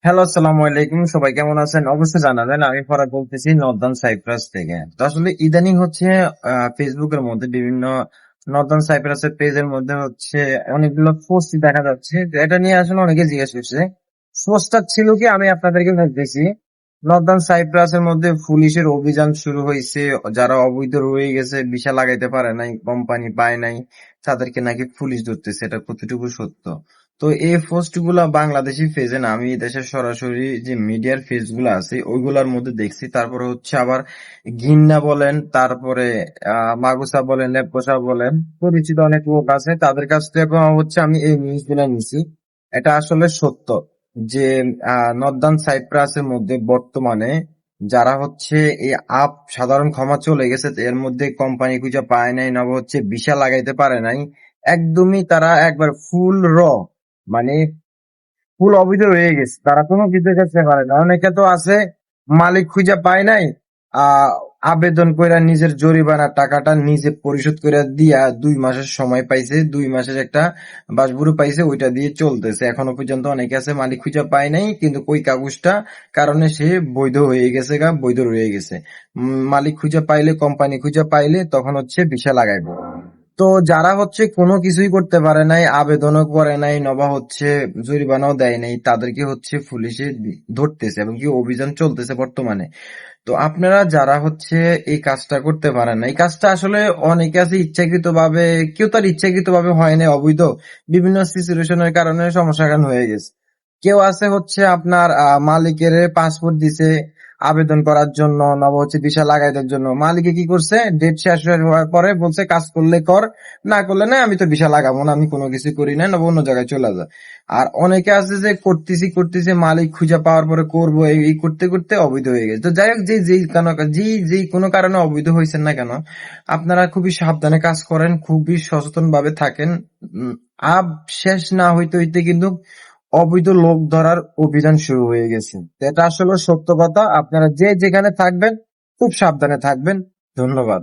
Hello, আসসালামু আলাইকুম। সবাই কেমন আছেন? অবশ্যই জানাবেন। আমি ফরাদ বলতেছি নর্দার্ন সাইপ্রাস থেকে। তো আসলে ইদানিং হচ্ছে ফেসবুকের মধ্যে বিভিন্ন নর্দার্ন সাইপ্রাসের পেজের মধ্যে হচ্ছে অনেকগুলো পোস্ট দেখা যাচ্ছে। তো এটা নিয়ে আসলে অনেকে জিজ্ঞেস করছে। পোস্টটা ছিল কি, আমি আপনাদেরকে বলতেছি। নর্দার্ন সাইপ্রাসের মধ্যে পুলিশের অভিযান শুরু হয়েছে। যারা অবৈধ রয়ে গেছে, ভিসা লাগাইতে পারে নাই, কোম্পানি পায় নাই, তাদেরকে নাকি পুলিশ ধরতেছে। এটা কতটুকু সত্য? তো এই পোস্ট গুলা বাংলাদেশি পেজে না, আমি দেশের সরাসরি যে মিডিয়ার পেজ গুলো আছে ওইগুলার মধ্যে দেখছি। তারপরে হচ্ছে আবার ঘিন্না বলেন, তারপরে মাগুসা বলেন, লেপকোসা বলেন, পরিচিত অনেক লোক আছে, তাদের কাছ থেকে হচ্ছে আমি এই নিউজ গুলা নিছি। এটা আসলে সত্য যে নর্দার্ন সাইপ্রাসের মধ্যে বর্তমানে যারা হচ্ছে এই সাধারণ ক্ষমা চলে গেছে, তো এর মধ্যে কোম্পানি খুঁজে পায় নাই, নব হচ্ছে ভিসা লাগাইতে পারে নাই, একদমই তারা একবার ফুল মানে ফুল অবৈধ রয়ে গেছে, তারা কোনো কিছু করতে পারে না। অনেকে তো আছে মালিক খুঁজে পায় নাই, আহ আবেদন কইরা নিজের জরিমানার টাকাটা নিজে পরিশোধ করে দিয়া 2 মাসের সময় পাইছে, 2 মাসের একটা বাসবুড়ো পাইছে, ওইটা দিয়ে চলতেছে এখনো পর্যন্ত। অনেকে আছে মালিক খুঁজে পায় নাই, কিন্তু কই কাগজটা কারণে সে বৈধ হয়ে গেছে, বৈধ রয়ে গেছে। মালিক খুঁজে পাইলে, কোম্পানি খুঁজে পাইলে তখন হচ্ছে ভিসা লাগাইবো। তো যারা হচ্ছে কোনো কিছুই করতে পারে নাই, আবেদনও করে নাই, নবা হচ্ছে জরিমানাও দেয় নাই, তাদেরকে হচ্ছে পুলিশে ধরতেছে এবং কি অভিযান চলতেছে বর্তমানে। তো আপনারা যারা হচ্ছে এই কাজটা করতে পারেন না, এই কাজটা আসলে অনেকে আছে ইচ্ছাকৃত ভাবে, কেউ তার ইচ্ছাকৃত ভাবে হয় না, অবৈধ বিভিন্ন সিচুয়েশনের কারণে সমস্যার কারণ হয়ে গেছে। কেউ আছে হচ্ছে আপনার মালিকের পাসপোর্ট দিছে আবেদন করার জন্য, নব হচ্ছে ভিসা লাগাইবার জন্য। মালিকে কি করছে, ডেট শেষ হওয়ার পরে বলছে কাজ করলে কর, না করলে না, আমি তো ভিসা লাগাবো না, আমি কোনো কিছু করি না, নব অন্য জায়গায় চলে যায়। আর অনেকে আছে যে করতেছি করতেছি, মালিক খুঁজে পাওয়ার পরে করবো, এই করতে করতে অবৈধ হয়ে গেছে। তো যাই হোক, যেই কোনো কারণে অবৈধ হয়েছেন না কেন, আপনারা খুবই সাবধানে কাজ করেন, খুবই সচেতন ভাবে থাকেন। উম, আব শেষ না হইতে হইতে কিন্তু অবৈধ লোক ধরার অভিযান শুরু হয়ে গেছে। তো এটা আসলে সত্য কথা। আপনারা যে যেখানে থাকবেন খুব সাবধানে থাকবেন। ধন্যবাদ।